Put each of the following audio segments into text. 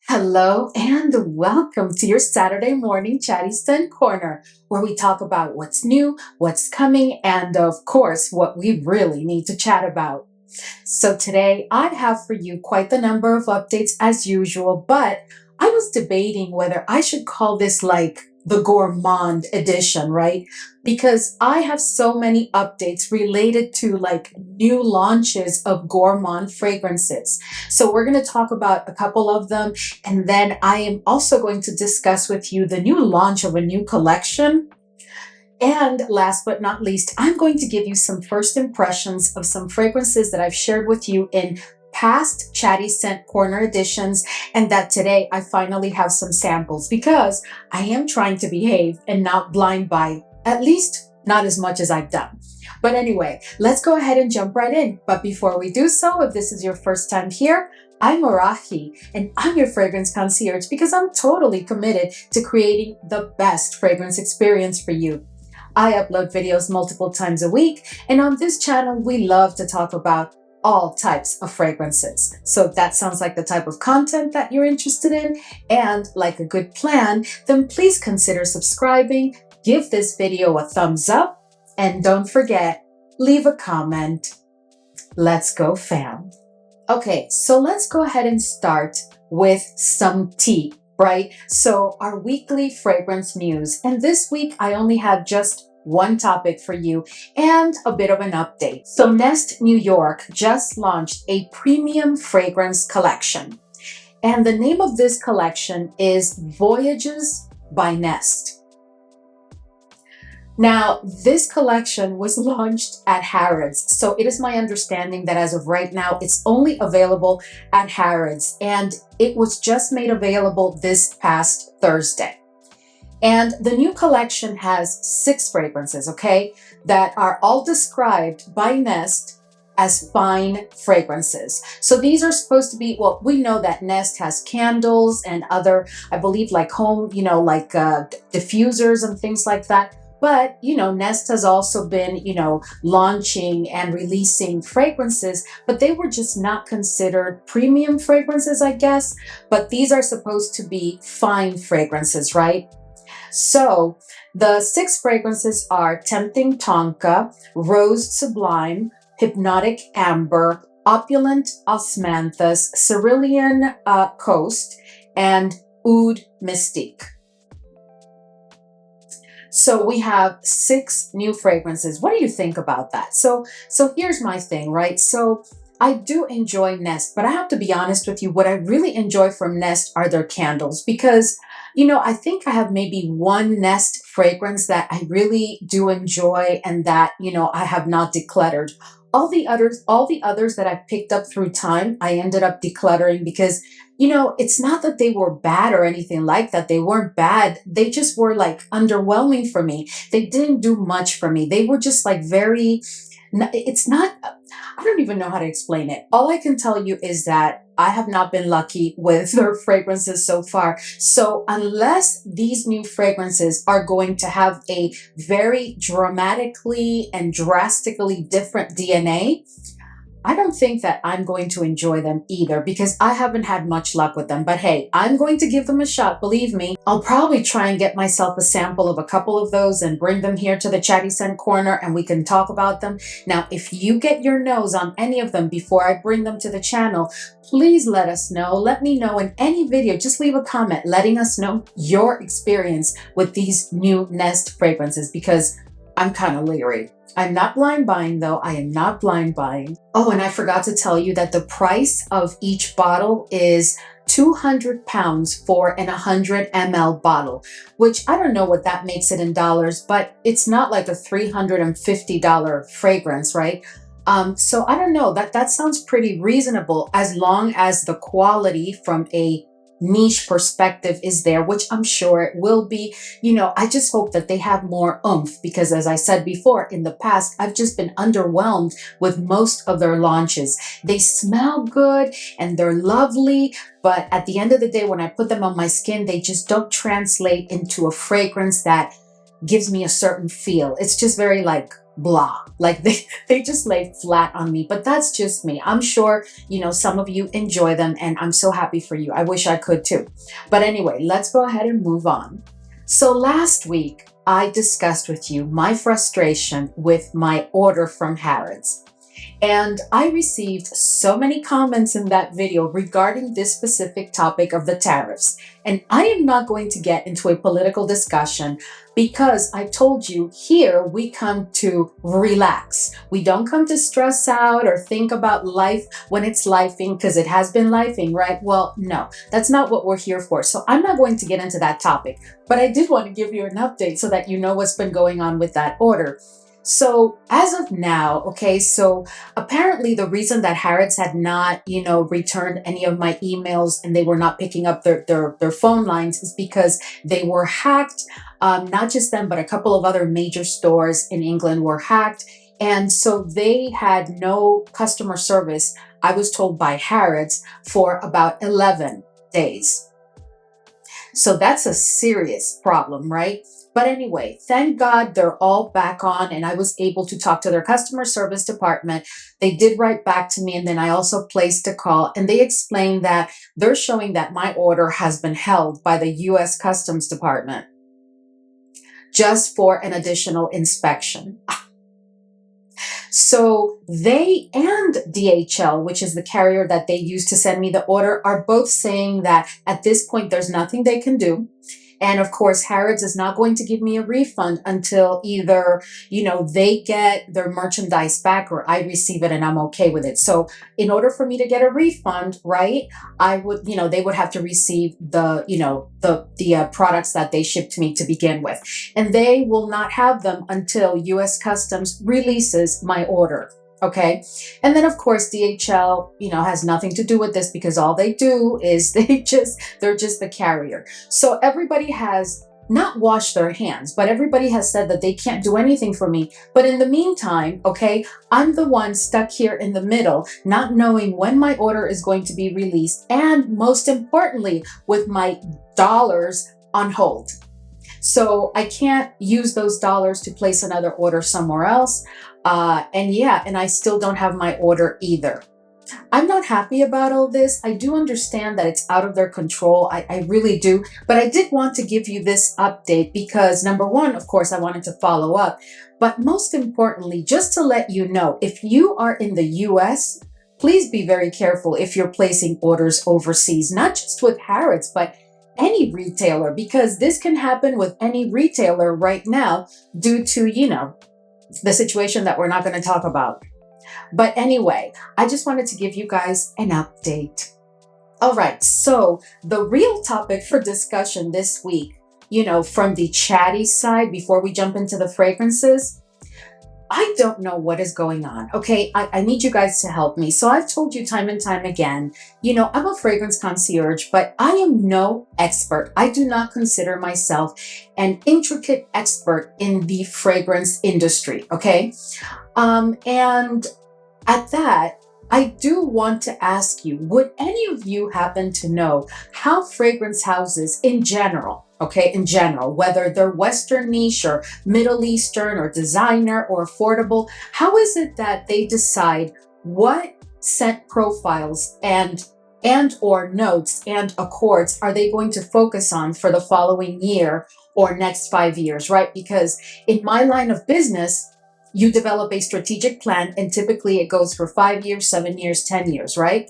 Hello and welcome to your Saturday morning Chatty Stand Corner, where we talk about what's new, what's coming, and of course, what we really need to chat about. So today I have for you quite the number of updates as usual, but I was debating whether I should call this like the Gourmand edition, right? Because I have so many updates related to like new launches of Gourmand fragrances. So we're going to talk about a couple of them, and then I am also going to discuss with you the new launch of a new collection. And last but not least, I'm going to give you some first impressions of some fragrances that I've shared with you in past Chatty Scent Corner editions, and that today I finally have some samples because I am trying to behave and not blind buy, at least not as much as I've done. But anyway, let's go ahead and jump right in. But before we do so, if this is your first time here, I'm Arahi, and I'm your fragrance concierge because I'm totally committed to creating the best fragrance experience for you. I upload videos multiple times a week, and on this channel, we love to talk about all types of fragrances. So if that sounds like the type of content that you're interested in and like a good plan, then please consider subscribing, give this video a thumbs up, and don't forget, leave a comment. Let's go, fam. Okay, so let's go ahead and start with some tea, right? So our weekly fragrance news. And this week, I only have just one topic for you and a bit of an update. So Nest New York just launched a premium fragrance collection. And the name of this collection is Voyages by Nest. Now, this collection was launched at Harrods. So it is my understanding that as of right now, it's only available at Harrods. And it was just made available this past Thursday. And the new collection has 6 fragrances, okay, that are all described by Nest as fine fragrances. So these are supposed to be, well, we know that Nest has candles and other, I believe, like home, like diffusers and things like that. But, Nest has also been, launching and releasing fragrances, but they were just not considered premium fragrances, I guess. But these are supposed to be fine fragrances, right? So the 6 fragrances are Tempting Tonka, Rose Sublime, Hypnotic Amber, Opulent Osmanthus, Cerulean Coast, and Oud Mystique. So we have 6 new fragrances. What do you think about that? So here's my thing, right? So I do enjoy Nest, but I have to be honest with you, what I really enjoy from Nest are their candles because, I think I have maybe one Nest fragrance that I really do enjoy and that, I have not decluttered. All the others that I've picked up through time, I ended up decluttering because, it's not that they were bad or anything like that. They weren't bad. They just were like underwhelming for me. They didn't do much for me. They were just like I don't even know how to explain it. All I can tell you is that I have not been lucky with their fragrances so far. So unless these new fragrances are going to have a very dramatically and drastically different DNA, I don't think that I'm going to enjoy them either because I haven't had much luck with them. But hey, I'm going to give them a shot, believe me. I'll probably try and get myself a sample of a couple of those and bring them here to the Chatty Scent Corner and we can talk about them. Now, if you get your nose on any of them before I bring them to the channel, please let us know. Let me know in any video. Just leave a comment letting us know your experience with these new Nest fragrances because I'm kind of leery. I'm not blind buying though. I am not blind buying. Oh, and I forgot to tell you that the price of each bottle is £200 for an 100 ml bottle, which I don't know what that makes it in dollars, but it's not like a $350 fragrance, right? So I don't know, that sounds pretty reasonable as long as the quality from a niche perspective is there, which I'm sure it will be. I just hope that they have more oomph because as I said before, in the past, I've just been underwhelmed with most of their launches. They smell good and they're lovely, but at the end of the day, when I put them on my skin, they just don't translate into a fragrance that gives me a certain feel. It's just very like blah. Like they just lay flat on me, but that's just me. I'm sure, some of you enjoy them, and I'm so happy for you. I wish I could too. But anyway, let's go ahead and move on. So last week, I discussed with you my frustration with my order from Harrods. And I received so many comments in that video regarding this specific topic of the tariffs. And I am not going to get into a political discussion because I told you here we come to relax. We don't come to stress out or think about life when it's lifing, because it has been lifing, right? Well, no, that's not what we're here for. So I'm not going to get into that topic, but I did want to give you an update so that you know what's been going on with that order. So as of now, okay, so apparently the reason that Harrods had not, returned any of my emails and they were not picking up their phone lines is because they were hacked. Not just them, but a couple of other major stores in England were hacked. And so they had no customer service, I was told by Harrods, for about 11 days. So that's a serious problem, right? But anyway, thank God they're all back on, and I was able to talk to their customer service department. They did write back to me, and then I also placed a call, and they explained that they're showing that my order has been held by the US Customs Department just for an additional inspection. So they and DHL, which is the carrier that they use to send me the order, are both saying that at this point, there's nothing they can do. And of course, Harrods is not going to give me a refund until either, they get their merchandise back or I receive it and I'm okay with it. So in order for me to get a refund, right, I would, they would have to receive the products that they shipped to me to begin with. And they will not have them until US Customs releases my order. Okay. And then of course, DHL, has nothing to do with this because all they do is they're just the carrier. So everybody has not washed their hands, but everybody has said that they can't do anything for me. But in the meantime, okay, I'm the one stuck here in the middle, not knowing when my order is going to be released. And most importantly, with my dollars on hold. So I can't use those dollars to place another order somewhere else. And I still don't have my order either. I'm not happy about all this. I do understand that it's out of their control. I really do. But I did want to give you this update because number one, of course, I wanted to follow up. But most importantly, just to let you know, if you are in the US, please be very careful if you're placing orders overseas, not just with Harrods, but any retailer, because this can happen with any retailer right now due to, the situation that we're not going to talk about. But anyway, I just wanted to give you guys an update. All right, so the real topic for discussion this week, from the chatty side, before we jump into the fragrances, I don't know what is going on. Okay, I need you guys to help me. So I've told you time and time again, I'm a fragrance concierge, but I am no expert. I do not consider myself an intricate expert in the fragrance industry. Okay. And at that, I do want to ask you, would any of you happen to know how fragrance houses in general, whether they're Western niche or Middle Eastern or designer or affordable, how is it that they decide what scent profiles and or notes and accords are they going to focus on for the following year or next 5 years, right? Because in my line of business, you develop a strategic plan and typically it goes for 5 years, 7 years, 10 years, right?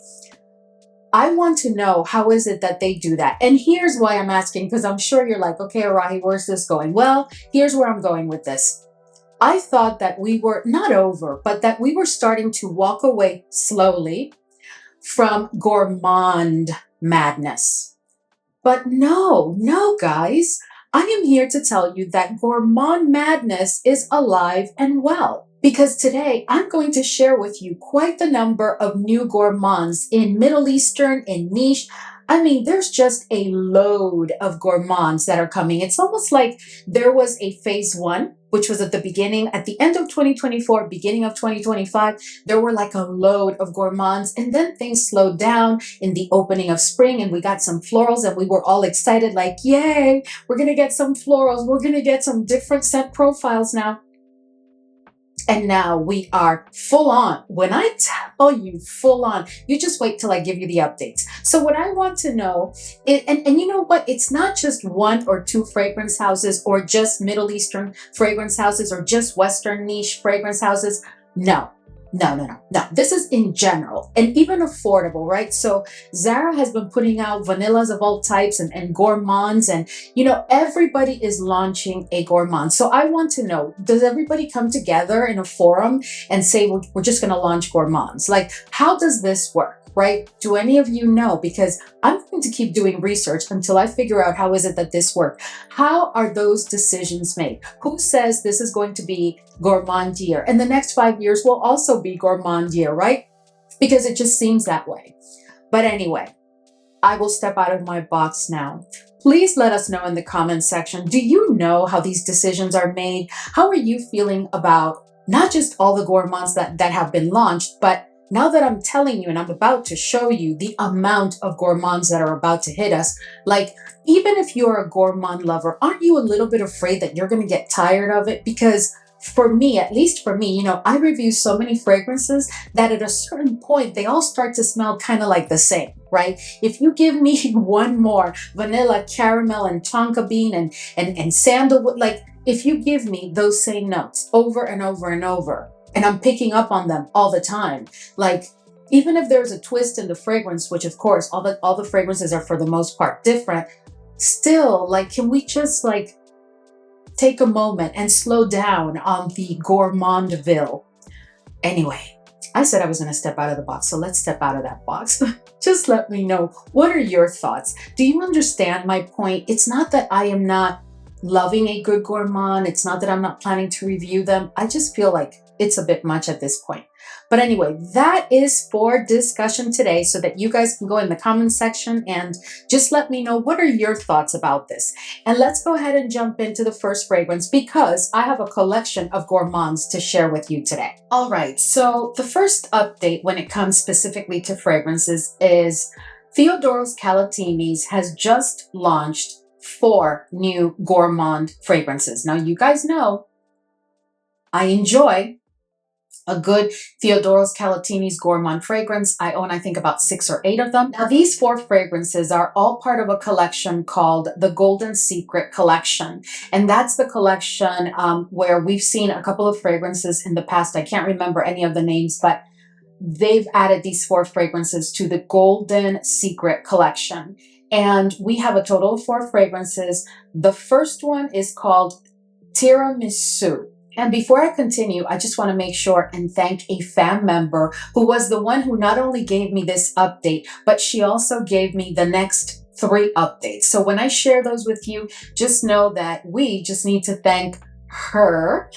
I want to know how is it that they do that? And here's why I'm asking, because I'm sure you're like, okay, Arahi, where's this going? Well, here's where I'm going with this. I thought that we were not over, but that we were starting to walk away slowly from gourmand madness. But no, guys. I am here to tell you that gourmand madness is alive and well. Because today I'm going to share with you quite the number of new gourmands in Middle Eastern, in niche. I mean, there's just a load of gourmands that are coming. It's almost like there was a phase one, which was at the end of 2024, beginning of 2025, there were like a load of gourmands. And then things slowed down in the opening of spring and we got some florals and we were all excited like, yay, we're going to get some florals. We're going to get some different scent profiles now. And now we are full on. When I tell you full on, you just wait till I give you the updates. So what I want to know is, and you know what? It's not just one or two fragrance houses or just Middle Eastern fragrance houses or just Western niche fragrance houses. No. No. This is in general and even affordable, right? So Zara has been putting out vanillas of all types and gourmands, and everybody is launching a gourmand. So I want to know, does everybody come together in a forum and say, we're just going to launch gourmands? Like, how does this work? Right? Do any of you know? Because I'm going to keep doing research until I figure out how is it that this works. How are those decisions made? Who says this is going to be gourmand year? And the next 5 years will also be gourmand year, right? Because it just seems that way. But anyway, I will step out of my box now. Please let us know in the comments section. Do you know how these decisions are made? How are you feeling about not just all the gourmands that have been launched, but now that I'm telling you and I'm about to show you the amount of gourmands that are about to hit us, like, even if you're a gourmand lover, aren't you a little bit afraid that you're going to get tired of it? Because for me, at least for me, I review so many fragrances that at a certain point, they all start to smell kind of like the same, right? If you give me one more vanilla, caramel, and tonka bean and sandalwood, like, if you give me those same notes over and over and over, and I'm picking up on them all the time, like, even if there's a twist in the fragrance, which of course all the fragrances are for the most part different, still, like, can we just like take a moment and slow down on the gourmandville? Anyway, I said I was going to step out of the box, so let's step out of that box. Just let me know, what are your thoughts? Do you understand my point? It's not that I am not loving a good gourmand. It's not that I'm not planning to review them. I just feel like it's a bit much at this point. But anyway, that is for discussion today, so that you guys can go in the comment section and just let me know, what are your thoughts about this? And let's go ahead and jump into the first fragrance, because I have a collection of gourmands to share with you today. All right, so the first update when it comes specifically to fragrances is Theodoros Kalotinis has just launched 4 new gourmand fragrances. Now, you guys know I enjoy a good Theodoros Kalotinis gourmand fragrance. I own, I think, about 6 or 8 of them. Now, these 4 fragrances are all part of a collection called the Golden Secret Collection. And that's the collection where we've seen a couple of fragrances in the past. I can't remember any of the names, but they've added these 4 fragrances to the Golden Secret Collection. And we have a total of 4 fragrances. The first one is called Tiramisu. And before I continue, I just want to make sure and thank a fan member who was the one who not only gave me this update, but she also gave me the next 3 updates. So when I share those with you, just know that we just need to thank her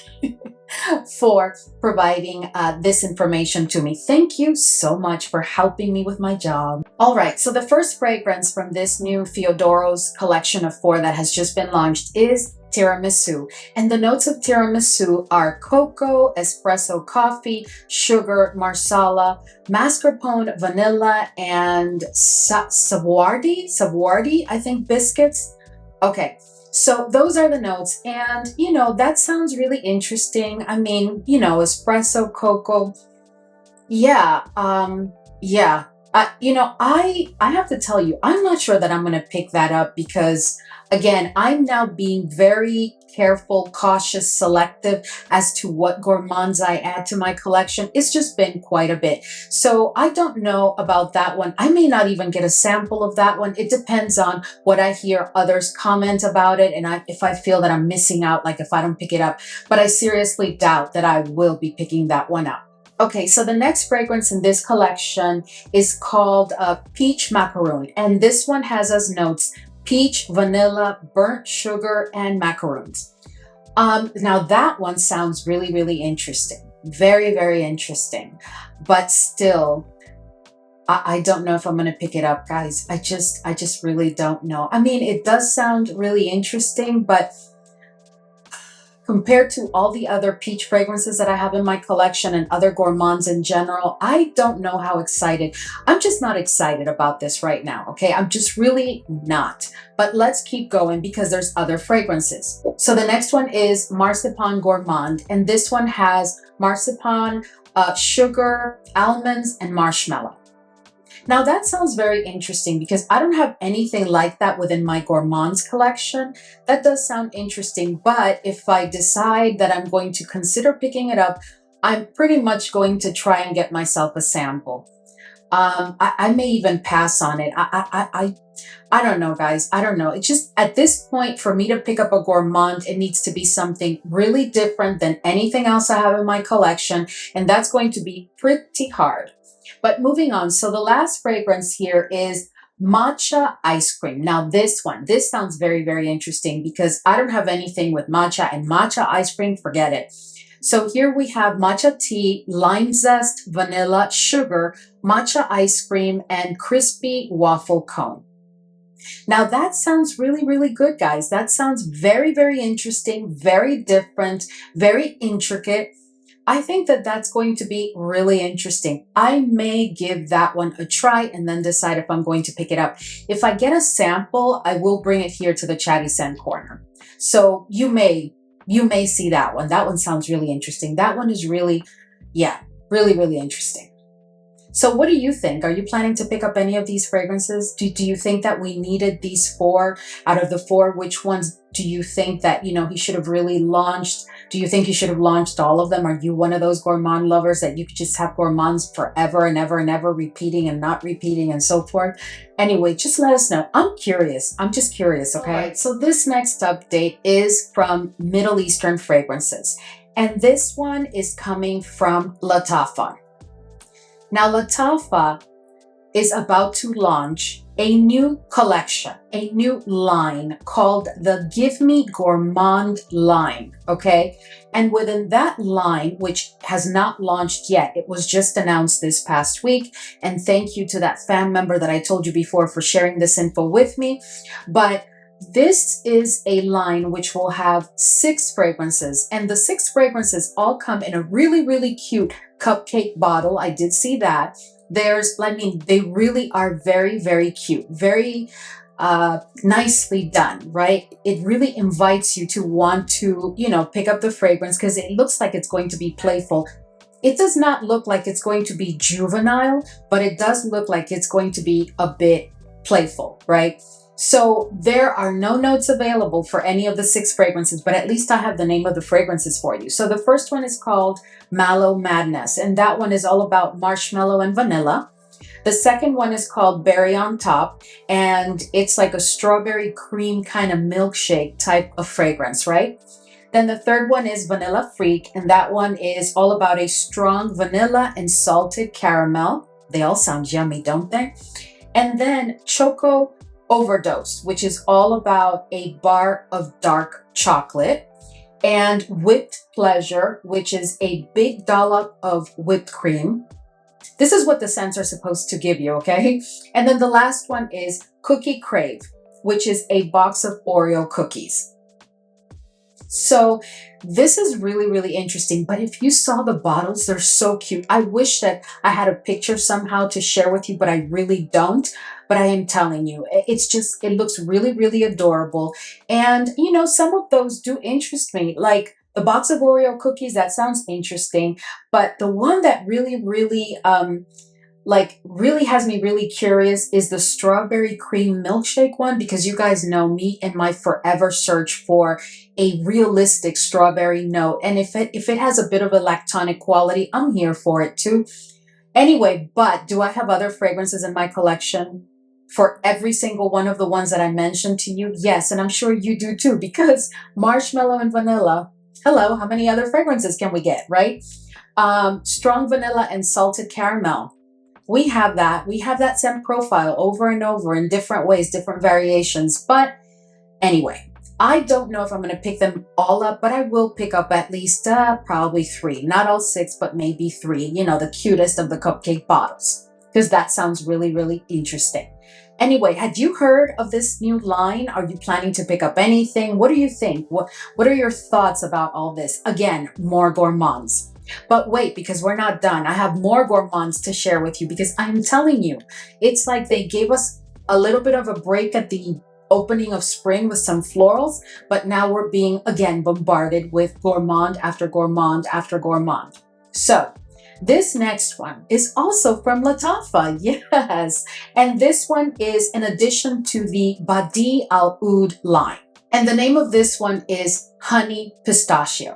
for providing this information to me. Thank you so much for helping me with my job. All right, so the first fragrance from this new Theodoros collection of 4 that has just been launched is Tiramisu. And the notes of Tiramisu are cocoa, espresso coffee, sugar, marsala, mascarpone, vanilla, and Savoiardi, I think, biscuits. Okay. So those are the notes, and that sounds really interesting. I mean, espresso, cocoa. Yeah. Yeah. I have to tell you, I'm not sure that I'm going to pick that up, because again, I'm now being very careful, cautious, selective as to what gourmands I add to my collection. It's just been quite a bit. So I don't know about that one. I may not even get a sample of that one. It depends on what I hear others comment about it, and if I feel that I'm missing out, like if I don't pick it up. But I seriously doubt that I will be picking that one up. Okay, so the next fragrance in this collection is called Peach Macaron, and this one has as notes peach, vanilla, burnt sugar, and macaroons. Now that one sounds really, really interesting. Very, very interesting. But still, I don't know if I'm going to pick it up, guys. I just really don't know. I mean, it does sound really interesting, but compared to all the other peach fragrances that I have in my collection and other gourmands in general, I don't know how excited. I'm just not excited about this right now, okay? I'm just really not. But let's keep going because there's other fragrances. So the next one is Marzipan Gourmand, and this one has marzipan, sugar, almonds, and marshmallow. Now that sounds very interesting because I don't have anything like that within my gourmands collection. That does sound interesting, but if I decide that I'm going to consider picking it up, I'm pretty much going to try and get myself a sample. I may even pass on it. I don't know, guys. I don't know. It's just at this point for me to pick up a gourmand, it needs to be something really different than anything else I have in my collection, and that's going to be pretty hard. But moving on, so the last fragrance here is matcha ice cream. Now this sounds very, very interesting because I don't have anything with matcha, and matcha ice cream, forget it. So here we have matcha tea, lime zest, vanilla, sugar, matcha ice cream, and crispy waffle cone. Now that sounds really, really good, guys. That sounds very, very interesting, very different, very intricate. I think that that's going to be really interesting. I may give that one a try and then decide if I'm going to pick it up. If I get a sample, I will bring it here to the Chatty Scent Corner. So you may see that one. That one sounds really interesting. That one is really, yeah, really, really interesting. So what do you think? Are you planning to pick up any of these fragrances? Do you think that we needed these 4 out of the 4? Which ones do you think that, you know, he should have really launched? Do you think he should have launched all of them? Are you one of those gourmand lovers that you could just have gourmands forever and ever and ever, repeating and not repeating and so forth? Anyway, just let us know. I'm curious. I'm just curious, okay? All right, so this next update is from Middle Eastern fragrances. And this one is coming from Lattafa. Now, Lattafa is about to launch a new collection, a new line called the Give Me Gourmand line, okay? And within that line, which has not launched yet, it was just announced this past week, and thank you to that fan member that I told you before for sharing this info with me, but this is a line which will have 6 fragrances, and the 6 fragrances all come in a really, really cute cupcake bottle. I did see that. They really are very, very cute, very nicely done, right? It really invites you to want to, you know, pick up the fragrance because it looks like it's going to be playful. It does not look like it's going to be juvenile, but it does look like it's going to be a bit playful, right? So there are no notes available for any of the 6 fragrances, but at least I have the name of the fragrances for you. So the first one is called Mallow Madness, and that one is all about marshmallow and vanilla. The second one is called Berry on Top, and it's like a strawberry cream kind of milkshake type of fragrance, right? Then the third one is Vanilla Freak, and that one is all about a strong vanilla and salted caramel. They all sound yummy, don't they? And then Choco Overdose, which is all about a bar of dark chocolate, and Whipped Pleasure, which is a big dollop of whipped cream. This is what the scents are supposed to give you, okay? And then the last one is Cookie Crave, which is a box of Oreo cookies. So this is really, really interesting. But if you saw the bottles, they're so cute. I wish that I had a picture somehow to share with you, but I really don't. But I am telling you, it looks really, really adorable. And, you know, some of those do interest me. Like the box of Oreo cookies, that sounds interesting. But the one that really, really, really has me really curious is the strawberry cream milkshake one, because you guys know me and my forever search for a realistic strawberry note. And if it has a bit of a lactonic quality, I'm here for it too. Anyway, but do I have other fragrances in my collection for every single one of the ones that I mentioned to you? Yes, and I'm sure you do too, because marshmallow and vanilla, hello, how many other fragrances can we get, right? Strong vanilla and salted caramel. We have that scent profile over and over in different ways, different variations. But anyway, I don't know if I'm going to pick them all up, but I will pick up at least probably 3, not all 6, but maybe 3, you know, the cutest of the cupcake bottles, because that sounds really, really interesting. Anyway, had you heard of this new line? Are you planning to pick up anything? What do you think? What are your thoughts about all this? Again, more gourmands. But wait, because we're not done. I have more gourmands to share with you, because I'm telling you, it's like they gave us a little bit of a break at the opening of spring with some florals, but now we're being again bombarded with gourmand after gourmand after gourmand. So this next one is also from Lattafa, yes. And this one is an addition to the Badee Al Oud line. And the name of this one is Honey Pistachio.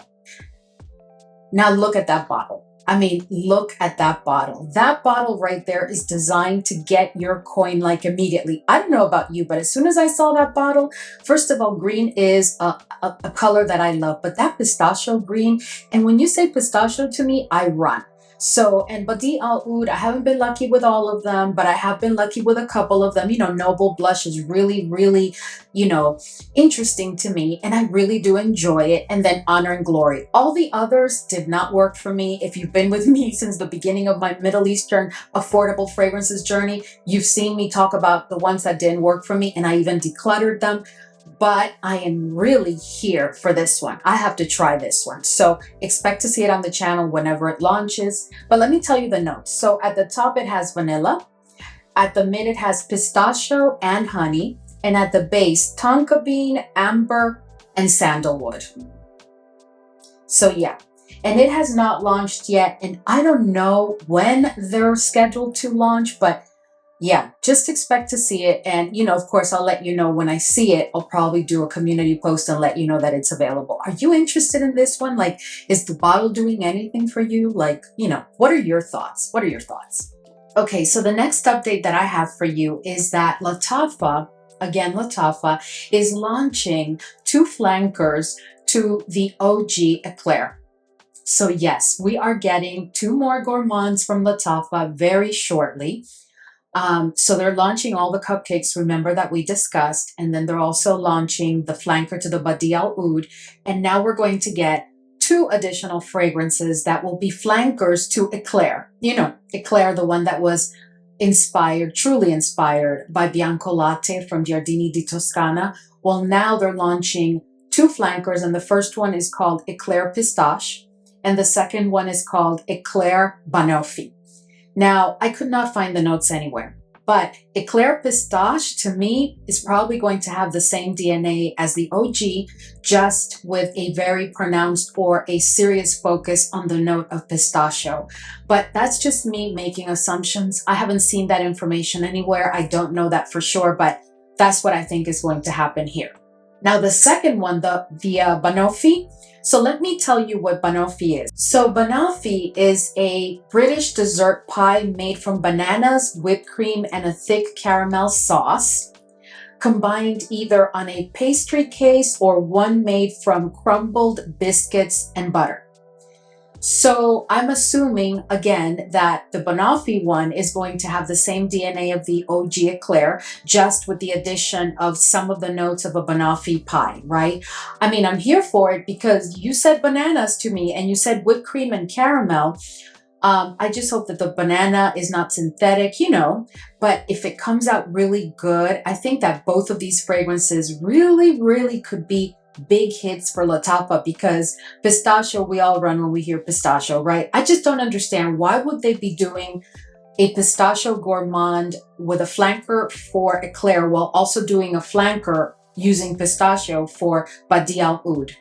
Now look at that bottle. I mean, look at that bottle. That bottle right there is designed to get your coin like immediately. I don't know about you, but as soon as I saw that bottle, first of all, green is a color that I love, but that pistachio green, and when you say pistachio to me, I run. So, and Badee Al Oud, I haven't been lucky with all of them, but I have been lucky with a couple of them. You know, Noble Blush is really, really, you know, interesting to me, and I really do enjoy it. And then Honor and Glory. All the others did not work for me. If you've been with me since the beginning of my Middle Eastern affordable fragrances journey, you've seen me talk about the ones that didn't work for me, and I even decluttered them. But I am really here for this one. I have to try this one. So expect to see it on the channel whenever it launches. But let me tell you the notes. So at the top, it has vanilla. At the mid, it has pistachio and honey. And at the base, tonka bean, amber, and sandalwood. So yeah, and it has not launched yet. And I don't know when they're scheduled to launch, but yeah, just expect to see it. And, you know, of course, I'll let you know when I see it. I'll probably do a community post and let you know that it's available. Are you interested in this one? Like, is the bottle doing anything for you? Like, you know, what are your thoughts? What are your thoughts? Okay, so the next update that I have for you is that Lattafa, again, Lattafa, is launching 2 flankers to the OG Eclaire. So yes, we are getting 2 more gourmands from Lattafa very shortly. So they're launching all the cupcakes, remember, that we discussed, and then they're also launching the flanker to the Badee Al Oud, and now we're going to get 2 additional fragrances that will be flankers to Eclaire. You know, Eclaire, the one that was inspired, truly inspired by Bianco Latte from Giardini di Toscana. Well, now they're launching 2 flankers, and the first one is called Eclaire Pistache, and the second one is called Eclaire Banoffee. Now, I could not find the notes anywhere, but Eclaire Pistache to me is probably going to have the same DNA as the OG, just with a very pronounced or a serious focus on the note of pistachio. But that's just me making assumptions. I haven't seen that information anywhere. I don't know that for sure, but that's what I think is going to happen here. Now, the second one, the Banoffee. So let me tell you what Banoffee is. So Banoffee is a British dessert pie made from bananas, whipped cream, and a thick caramel sauce, combined either on a pastry case or one made from crumbled biscuits and butter. So I'm assuming, again, that the Banoffee one is going to have the same DNA of the OG Eclaire, just with the addition of some of the notes of a Banoffee pie, right? I mean, I'm here for it because you said bananas to me and you said whipped cream and caramel. I just hope that the banana is not synthetic, you know, but if it comes out really good, I think that both of these fragrances really, really could be big hits for Lattafa, because pistachio, we all run when we hear pistachio, right? I just don't understand, why would they be doing a pistachio gourmand with a flanker for Eclaire while also doing a flanker using pistachio for Badee Al Oud?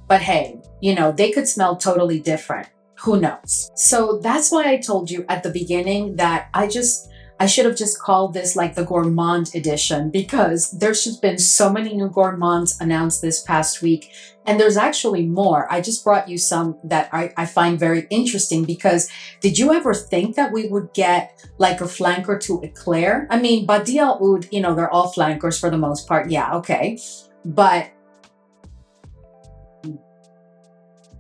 But hey, you know, they could smell totally different. Who knows? So that's why I told you at the beginning that I should have just called this like the Gourmand edition, because there's just been so many new gourmands announced this past week. And there's actually more. I just brought you some that I find very interesting, because did you ever think that we would get like a flanker to Eclaire? I mean, Badee Al Oud, you know, they're all flankers for the most part. Yeah, okay. But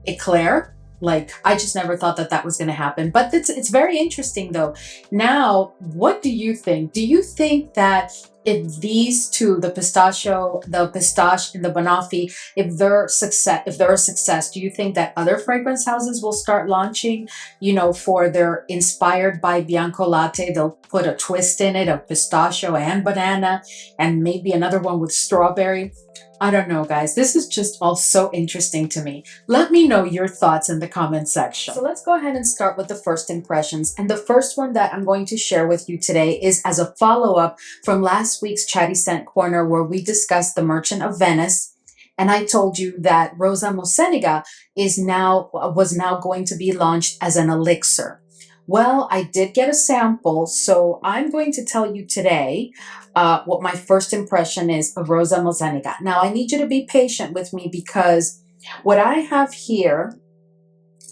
Eclaire? Like, I just never thought that that was going to happen. But it's very interesting, though. Now, what do you think? Do you think that if these two, the pistachio, the pistache, and the banoffee, if they're a success, do you think that other fragrance houses will start launching, you know, for their inspired by Bianco Latte, they'll put a twist in it of pistachio and banana, and maybe another one with strawberry? I don't know, guys. This is just all so interesting to me. Let me know your thoughts in the comment section. So let's go ahead and start with the first impressions. And the first one that I'm going to share with you today is as a follow-up from last week's Chatty Scent Corner, where we discussed the Merchant of Venice. And I told you that Rosa Moseniga was now going to be launched as an elixir. Well, I did get a sample, so I'm going to tell you today what my first impression is of Rosa Moseniga. Now, I need you to be patient with me because what I have here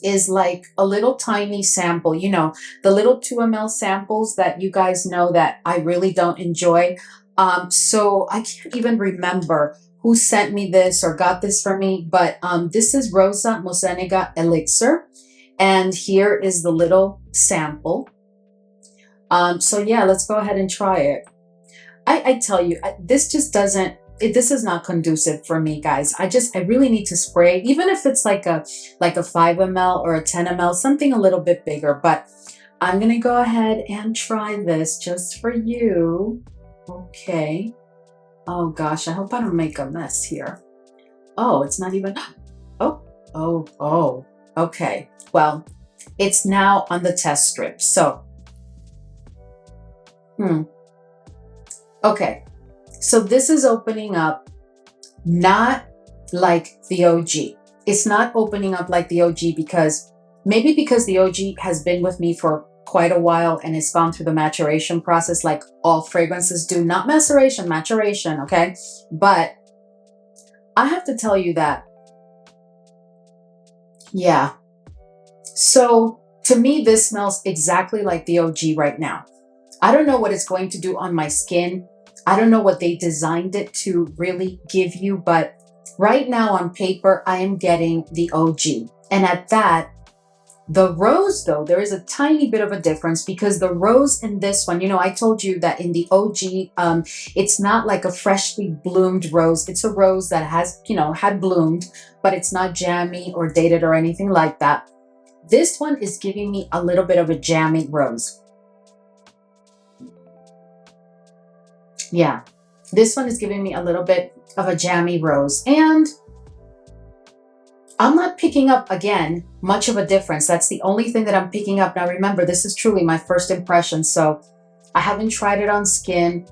is like a little tiny sample, you know, the little 2 ml samples that you guys know that I really don't enjoy. So I can't even remember who sent me this or got this for me, but this is Rosa Moseniga Elixir. And here is the little sample. So yeah, let's go ahead and try it. I tell you, this just doesn't, this is not conducive for me, guys. I really need to spray, even if it's like a 5 ml or a 10 ml, something a little bit bigger. But I'm gonna go ahead and try this just for you. Okay. Oh gosh, I hope I don't make a mess here. Oh, it's not even, oh. Okay, well, it's now on the test strip. So, okay, so this is opening up not like the OG. It's not opening up like the OG because the OG has been with me for quite a while and it's gone through the maturation process like all fragrances do. Not maceration, maturation, okay? But I have to tell you that, yeah. So to me, this smells exactly like the OG right now. I don't know what it's going to do on my skin. I don't know what they designed it to really give you, but right now on paper, I am getting the OG. And at that, the rose though, there is a tiny bit of a difference because the rose in this one, you know, I told you that in the OG, it's not like a freshly bloomed rose. It's a rose that has, you know, had bloomed, but it's not jammy or dated or anything like that. This one is giving me a little bit of a jammy rose. Yeah, this one is giving me a little bit of a jammy rose. And I'm not picking up, again, much of a difference. That's the only thing that I'm picking up. Now, remember, this is truly my first impression, so I haven't tried it on skin.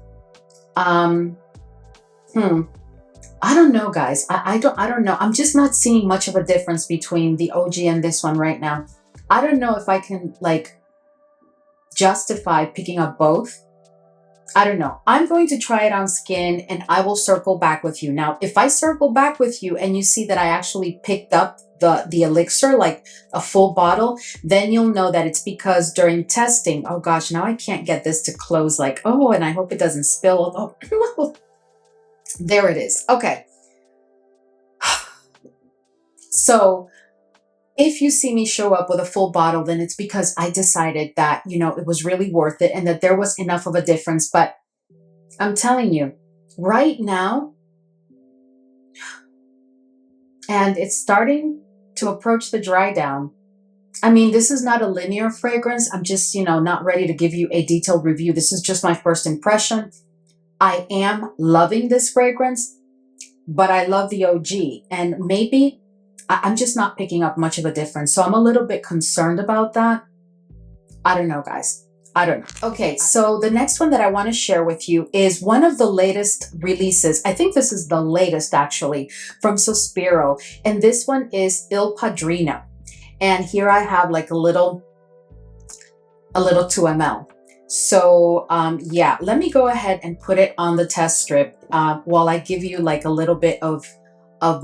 I don't know, guys. I don't know. I'm just not seeing much of a difference between the OG and this one right now. I don't know if I can, like, justify picking up both. I don't know. I'm going to try it on skin and I will circle back with you. Now, if I circle back with you and you see that I actually picked up the elixir, like a full bottle, then you'll know that it's because during testing, oh gosh, now I can't get this to close like, oh, and I hope it doesn't spill. Oh, there it is. Okay. So if you see me show up with a full bottle, then it's because I decided that, you know, it was really worth it and that there was enough of a difference. But I'm telling you, right now, and it's starting to approach the dry down. I mean, this is not a linear fragrance. I'm just, you know, not ready to give you a detailed review. This is just my first impression. I am loving this fragrance, but I love the OG. And maybe I'm just not picking up much of a difference. So I'm a little bit concerned about that. I don't know, guys. I don't know. Okay, so the next one that I want to share with you is one of the latest releases. I think this is the latest, actually, from Sospiro. And this one is Il Padrino. And here I have like a little 2 ml. So yeah, let me go ahead and put it on the test strip while I give you like a little bit of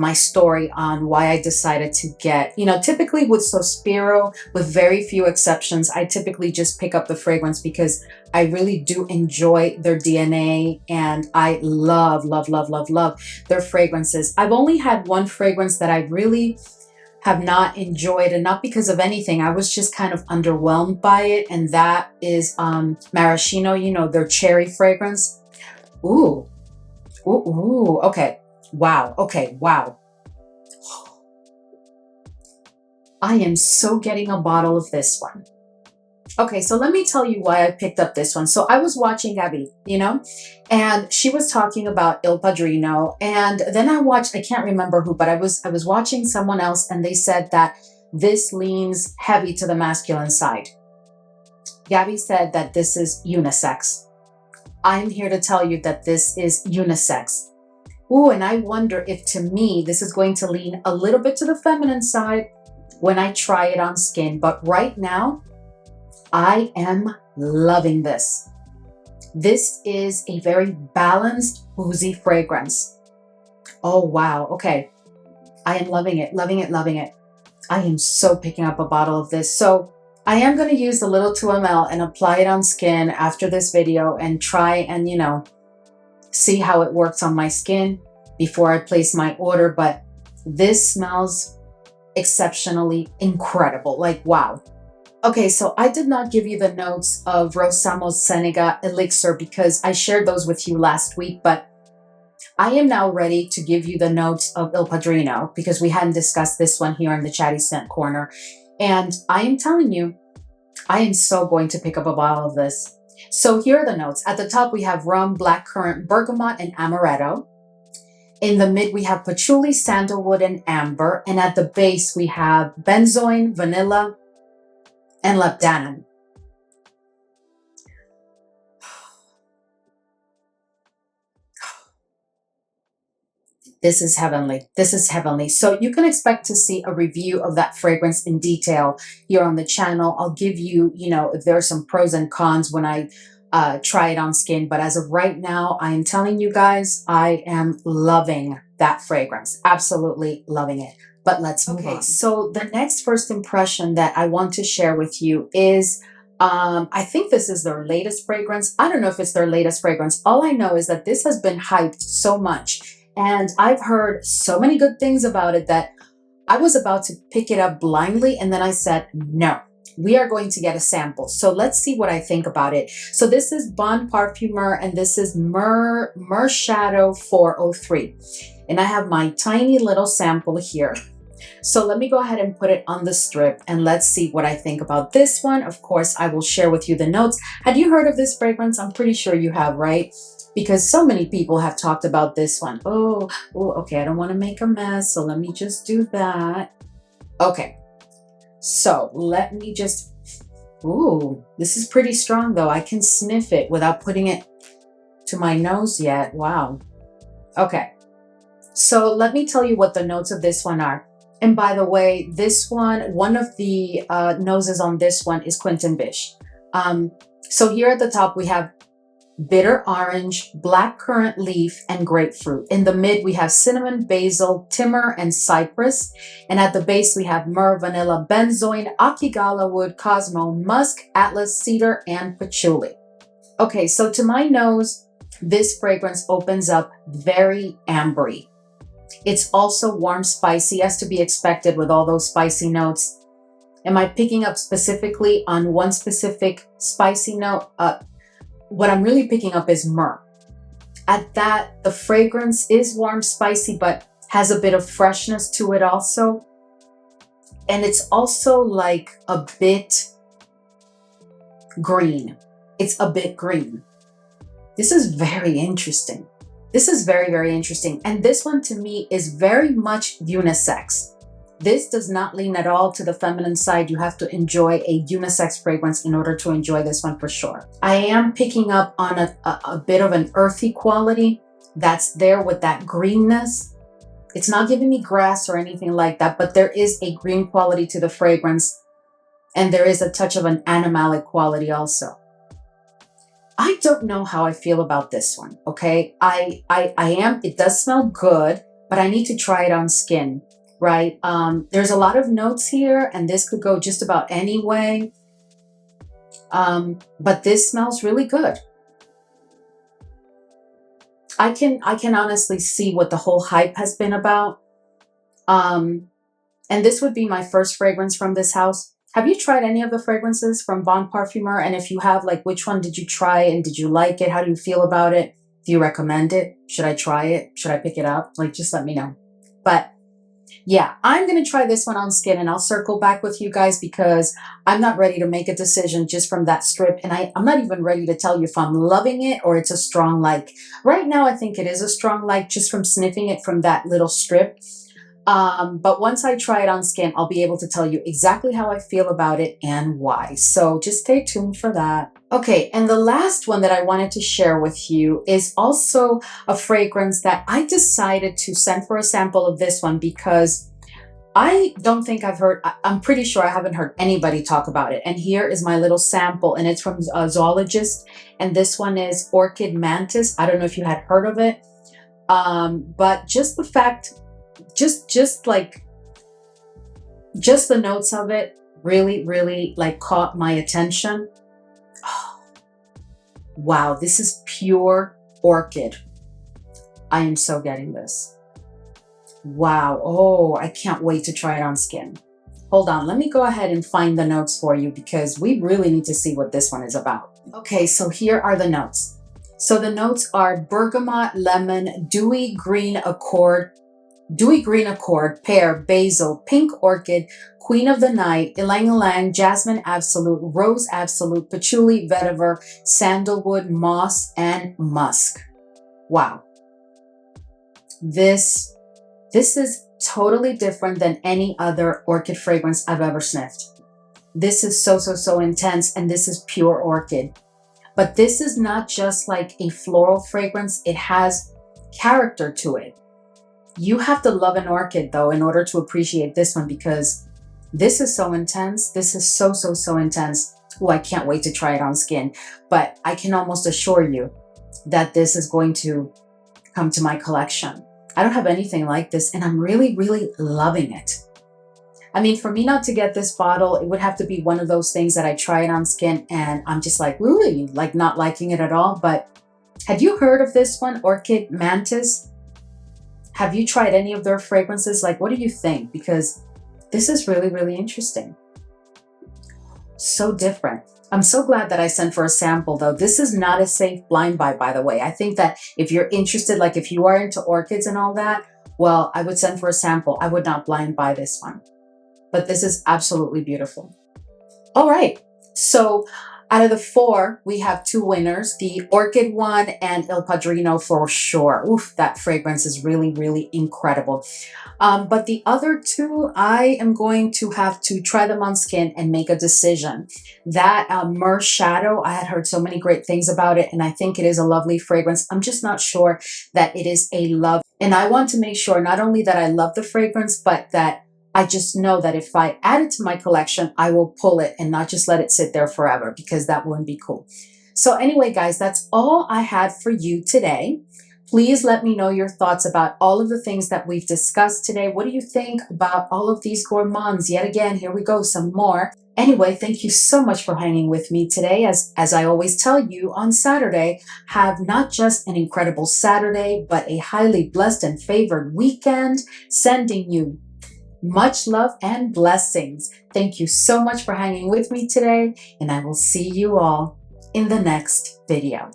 my story on why I decided to get, you know, typically with Sospiro, with very few exceptions, I typically just pick up the fragrance because I really do enjoy their DNA and I love their fragrances. I've only had one fragrance that I really have not enjoyed, and not because of anything. I was just kind of underwhelmed by it, and that is maraschino, you know, their cherry fragrance. Ooh, ooh, okay. Wow, okay, wow. I am so getting a bottle of this one. Okay, so let me tell you why I picked up this one. So I was watching Abby, and she was talking about Il Padrino, and then I watched, I can't remember who, but I was watching someone else, and they said that this leans heavy to the masculine side. Gabby said that this is unisex. I'm here to tell you that this is unisex. Ooh, and I wonder if to me this is going to lean a little bit to the feminine side when I try it on skin, but right now I am loving this. This is a very balanced, boozy fragrance. Oh, wow. Okay. I am loving it, loving it, loving it. I am so picking up a bottle of this. So I am going to use the little 2 ml and apply it on skin after this video and try and, see how it works on my skin before I place my order. But this smells exceptionally incredible. Like, wow. Okay, so I did not give you the notes of Rosamos Senega Elixir because I shared those with you last week, but I am now ready to give you the notes of Il Padrino because we hadn't discussed this one here in the Chatty Scent Corner. And I am telling you, I am so going to pick up a bottle of this. So here are the notes. At the top, we have rum, blackcurrant, bergamot, and amaretto. In the mid, we have patchouli, sandalwood, and amber. And at the base, we have benzoin, vanilla, and labdanum. This is heavenly. This is heavenly. So you can expect to see a review of that fragrance in detail here on the channel. I'll give you, if there are some pros and cons when I try it on skin. But as of right now, I am telling you guys, I am loving that fragrance. Absolutely loving it. But let's move on. So the next first impression that I want to share with you is I think this is their latest fragrance. I don't know if it's their latest fragrance. All I know is that this has been hyped so much. And I've heard so many good things about it that I was about to pick it up blindly. And then I said, no, we are going to get a sample. So let's see what I think about it. So this is Bon Parfumeur and this is Mer Shadow 403. And I have my tiny little sample here. So let me go ahead and put it on the strip and let's see what I think about this one. Of course, I will share with you the notes. Had you heard of this fragrance? I'm pretty sure you have, right? Because so many people have talked about this one. Oh, okay, I don't want to make a mess, so let me just do that. Okay, so let me just, this is pretty strong though. I can sniff it without putting it to my nose yet. Wow. Okay, so let me tell you what the notes of this one are. And by the way, this one of the noses on this one is Quentin Bish. So here at the top, we have bitter orange, blackcurrant leaf, and grapefruit. In the mid, we have cinnamon, basil, timber, and cypress. And at the base, we have myrrh, vanilla, benzoin, akigala wood, cosmo, musk, atlas, cedar, and patchouli. Okay, so to my nose, this fragrance opens up very ambery. It's also warm, spicy, as to be expected with all those spicy notes. Am I picking up specifically on one specific spicy note? What I'm really picking up is myrrh. At that, the fragrance is warm, spicy, but has a bit of freshness to it also. And it's also like a bit green. It's a bit green. This is very interesting. This is very, very interesting. And this one to me is very much unisex. This does not lean at all to the feminine side. You have to enjoy a unisex fragrance in order to enjoy this one for sure. I am picking up on a bit of an earthy quality that's there with that greenness. It's not giving me grass or anything like that, but there is a green quality to the fragrance. And there is a touch of an animalic quality also. I don't know how I feel about this one, okay? It does smell good, but I need to try it on skin. Right? There's a lot of notes here and this could go just about any way. But this smells really good. I can honestly see what the whole hype has been about. And this would be my first fragrance from this house. Have you tried any of the fragrances from Bon Parfumeur? And if you have, like, which one did you try and did you like it? How do you feel about it? Do you recommend it? Should I try it? Should I pick it up? Like, just let me know. But yeah, I'm going to try this one on skin, and I'll circle back with you guys because I'm not ready to make a decision just from that strip. And I'm not even ready to tell you if I'm loving it or it's a strong like. Right now, I think it is a strong like just from sniffing it from that little strip. But once I try it on skin, I'll be able to tell you exactly how I feel about it and why. So just stay tuned for that. Okay, and the last one that I wanted to share with you is also a fragrance that I decided to send for a sample of this one because I don't think I've heard, I'm pretty sure I haven't heard anybody talk about it. And here is my little sample, and it's from a zoologist. And this one is Orchid Mantis. I don't know if you had heard of it. But just the fact, just the notes of it really like caught my attention. Oh, wow, this is pure orchid. I am so getting this. Wow. Oh, I can't wait to try it on skin. Hold on, let me go ahead and find the notes for you because we really need to see what this one is about. Okay, so here are the notes. So the notes are bergamot, lemon, dewy green accord, pear, basil, pink orchid, queen of the night, ylang ylang, jasmine absolute, rose absolute, patchouli, vetiver, sandalwood, moss, and musk. Wow. This is totally different than any other orchid fragrance I've ever sniffed. This is so intense, and this is pure orchid. But this is not just like a floral fragrance. It has character to it. You have to love an orchid though in order to appreciate this one because this is so intense. This is so intense. Oh, I can't wait to try it on skin. But I can almost assure you that this is going to come to my collection. I don't have anything like this, and I'm really loving it. I mean, for me not to get this bottle, it would have to be one of those things that I try it on skin and I'm just like really like not liking it at all. But had you heard of this one, Orchid Mantis? Have you tried any of their fragrances? Like, what do you think? Because this is really interesting. So different. I'm so glad that I sent for a sample though. This is not a safe blind buy, by the way. I think that if you're interested, like if you are into orchids and all that, well, I would send for a sample. I would not blind buy this one. But this is absolutely beautiful. All right. So out of the 4, we have 2 winners, the orchid one and Il Padrino for sure. Oof, that fragrance is really incredible. But the other 2, I am going to have to try them on skin and make a decision. That Myrrh Shadow, I had heard so many great things about it, and I think it is a lovely fragrance. I'm just not sure that it is a love. And I want to make sure not only that I love the fragrance, but that I just know that if I add it to my collection, I will pull it and not just let it sit there forever because that wouldn't be cool. So anyway, guys, that's all I had for you today. Please let me know your thoughts about all of the things that we've discussed today. What do you think about all of these gourmands? Yet again, here we go, some more. Anyway, thank you so much for hanging with me today. As I always tell you, on Saturday, have not just an incredible Saturday, but a highly blessed and favored weekend, sending you much love and blessings. Thank you so much for hanging with me today, and I will see you all in the next video.